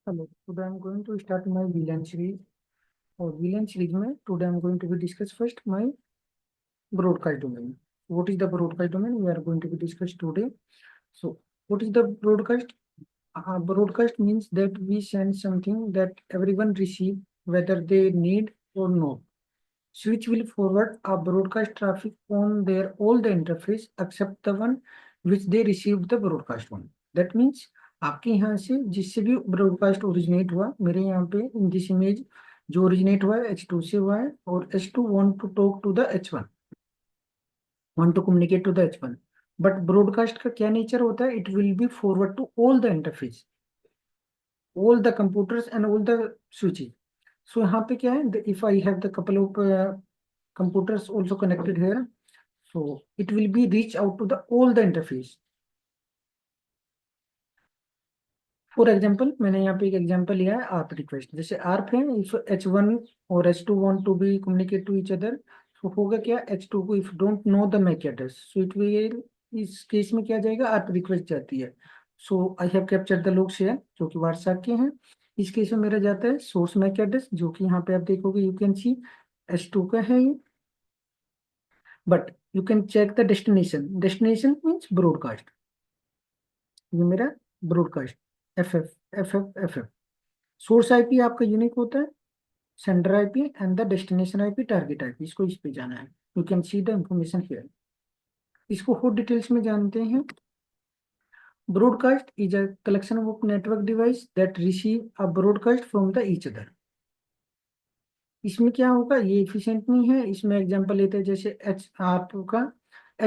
Hello, today I'm going to start my VLAN series. और VLAN series में today I'm going to be discuss first my broadcast domain. What is the broadcast domain? We are going to be discuss today. So, what is the broadcast? Broadcast means that we send something that everyone receive, whether they need or not. Switch will forward a broadcast traffic on their all the interface except the one which they received the broadcast one. That means आपके यहाँ से जिससे भी broadcast originate हुआ, मेरे यहाँ पे in this image जो ओरिजिनेट हुआ है H2 से हुआ है, और H2 want to talk to the H1, want to communicate to the H1. But broadcast का क्या नेचर होता है? It will be forward to all the interface, all the computers and all the switches. So यहाँ पे क्या है? If I have the couple of computers also connected here, so it will be reach out to the all the interface. For example मैंने यहाँ पे एक example लिया है ARP रिक्वेस्ट. जैसे ARP है, इफ H1 और H2 want to be communicate to each other, तो होगा क्या? H2 को if don't know the MAC address, so it will, इस केस में क्या जाएगा? ARP रिक्वेस्ट जाती है. So I have capture the log share जो कि व्हाट्सएप के हैं. इस केस में मेरा जाता है सोर्स मैक एड्रेस, जो कि यहाँ पे आप देखोगे, यू कैन सी H2 का है ये. But you can check the destination. Destination means broadcast. ये मेरा ब्रॉडकास्ट FF. सोर्स आईपी आपका यूनिक होता है, sender IP and the destination IP, target IP. इसको इस पे जाना है. You can see the information here. इसको और डिटेल्स में जानते हैं. Broadcast is a collection of network device that receive a broadcast from the each other. इसमें क्या होगा? ये एफिशिएंट नहीं है. इसमें एग्जांपल लेते हैं, जैसे आपका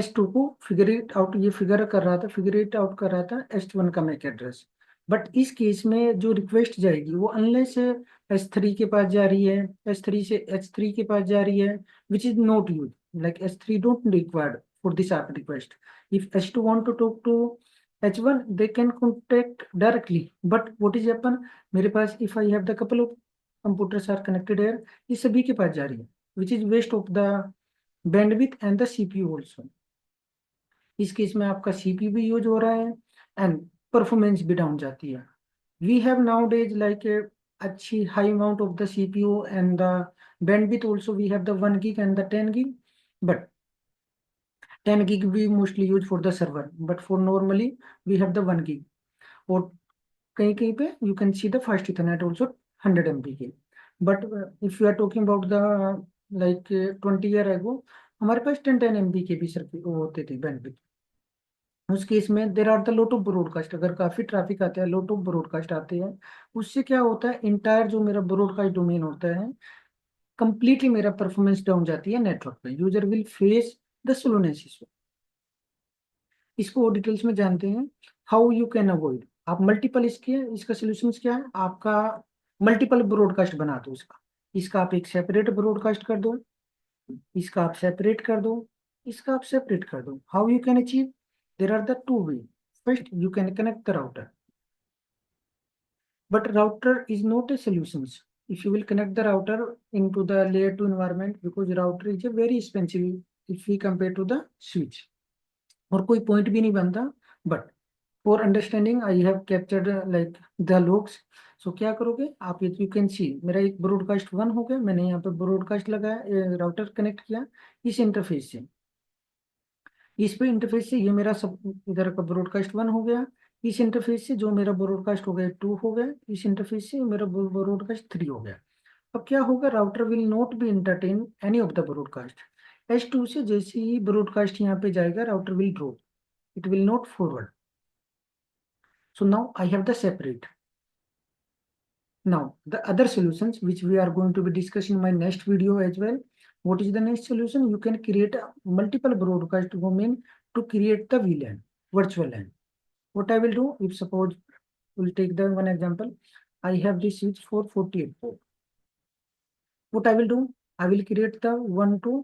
H2 को फिगर इट आउट, ये फिगर इट आउट कर रहा था H1 का मैक एड्रेस. बट इस केस में जो रिक्वेस्ट जाएगी वो अनलेस H3 के पास जा रही है, H3 से H3 के पास जा रही है, which is not use, like H3 don't required for this ARP request. If H2 want to talk to H1, they can contact directly. But what is happen? मेरे पास if I have the couple of computers are connected here, ये सभी के पास जा रही है, which is waste of the bandwidth and the CPU also. इस case में आपका CPU भी यूज हो रहा है एंड परफॉर्मेंस भी डाउन जाती है. We have now days like अच्छी high amount of the CPU and the bandwidth also. We have the 1 gig and the 10 gig, but 10 gig we mostly use for the server, but for normally we have the 1 gig. और कहीं कहीं पे you can see the fast Ethernet also 100 MB के. But if you are talking about the like 20 year ago, हमारे पास 10 MB के भी circuit वो होते थे बैंडविड्थ. उस केस में there are the lot of broadcast. अगर काफी ट्रैफिक आता है, लॉट ऑफ ब्रॉडकास्ट आते हैं, उससे क्या होता है? इंटायर जो मेरा ब्रॉडकास्ट डोमेन होता है, कंप्लीटली मेरा परफॉर्मेंस डाउन जाती है नेटवर्क पे. User will face the slowness issue. इसको और डिटेल्स में जानते हैं. How you can avoid. आप मल्टीपल इसका सोल्यूशन क्या है? आपका मल्टीपल ब्रॉडकास्ट बना दो. इसका आप एक सेपरेट ब्रॉडकास्ट कर दो, इसका आप सेपरेट कर दो, इसका आप सेपरेट कर दो. How you can achieve? There are the two way. First, you can connect the router, but router is not a solution if you will connect the router into the layer 2 environment, because router is a very expensive if we compare to the switch. और कोई point भी नहीं बनता. But for understanding I have captured like the logs. So क्या करोगे आप? You can सी मेरा एक ब्रॉडकास्ट 1 हो गया. मैंने यहाँ पे ब्रॉडकास्ट लगाया, राउटर कनेक्ट किया इस इंटरफेस से. इस पे इंटरफेस से ये मेरा सब इधर का ब्रॉडकास्ट 1 हो गया. इस इंटरफेस से जो मेरा ब्रॉडकास्ट हो गया 2 हो गया. इस इंटरफेस से मेरा ब्रॉडकास्ट 3 हो गया. अब क्या होगा? Router will not be entertain any of the broadcast. H2 से जैसे ही ब्रॉडकास्ट यहाँ पे जाएगा, router will drop, it will not forward. So now I have the separate. Now the other solutions which we are going to be discussing in my next video as well. What is the next solution? You can create a multiple broadcast domain to create the VLAN, virtual LAN. What I will do, if suppose we'll take the one example, I have this switch for 48 port. What I will do, I will create the 1 to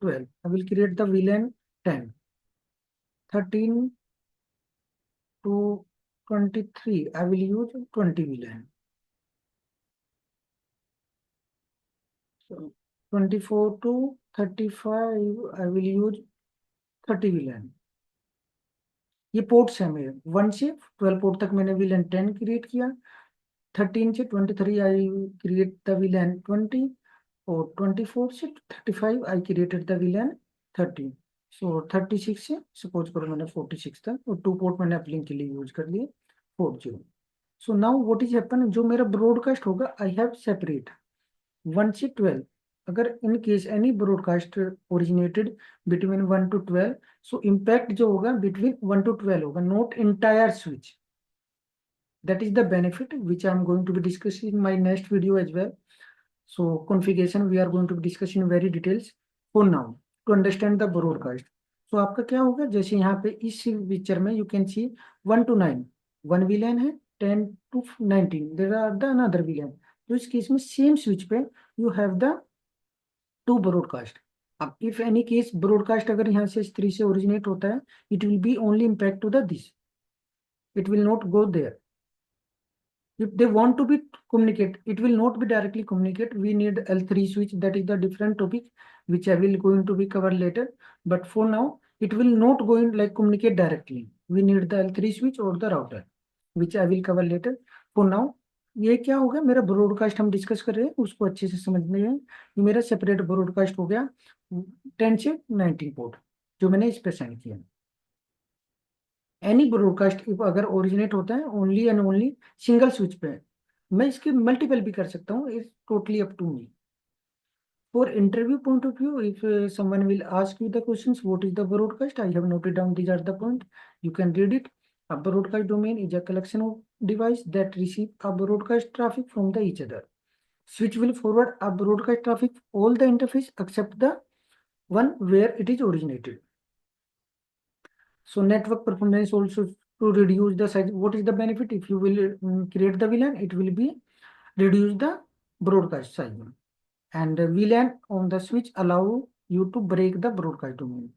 12. I will create the VLAN 10, 13 to 23. I will use 20 VLAN. So 24 to 35 I will use 30 VLAN. ये ports है मेरे. 1 से 12 port तक मैंने VLAN 10 create किया. 13 से 23 I create the VLAN 20 और 24 से 35 I created the VLAN 30. सो 36 से सपोज करो मैंने 46 तक और 2 पोर्ट मैंने अपलिंक के लिए यूज कर लिए 40. So now what is happen, जो मेरा ब्रॉडकास्ट होगा आई हैव सेपरेट 1 से 12. अगर in case any broadcast originated between 1 to 12, so impact जो होगा बिटवीन 1 to 12 होगा, not entire switch. That is the benefit which I am going to be discussing in my next video as well. So configuration we are going to be discussing in very details. For now, to understand the broadcast, so आपका क्या होगा, जैसे यहाँ पे इस picture में you can see 1 to 9 one VLAN है, 10 to 19 there are the another VLAN. तो इस केस में सेम स्विच पे you have the two broadcast. अब इफ एनी केस ब्रॉडकास्ट अगर यहाँ से 3 से ओरिजिनेट होता है, it will be only impact to the this, it will not go there. If they want to be communicate, it will not be directly communicate. We need L3 switch, that is the different topic which I will going to be cover later. But for now, it will not going like communicate directly. We need the L3 switch or the router, which I will cover later. For now, ये क्या हो गया, मेरा broadcast हम discuss कर रहे हैं, उसको अच्छे से समझने हैं. ये मेरा सेपरेट ब्रॉडकास्ट हो गया 10 से 19 पोर्ट जो मैंने इस पे सेंड किया. एनी ब्रॉडकास्ट अगर ओरिजिनेट होता है only and only single switch पे, मैं इसके मल्टीपल भी कर सकता हूँ, it's totally up to me. For interview point of view, if someone will ask you the questions what is the broadcast, I have noted down these are the point, you can read it. A broadcast domain is a collection of devices that receive a broadcast traffic from the each other. Switch will forward a broadcast traffic all the interface except the one where it is originated. So network performance also to reduce the size. What is the benefit? If you will create the VLAN, it will be reduce the broadcast size. And the VLAN on the switch allow you to break the broadcast domain.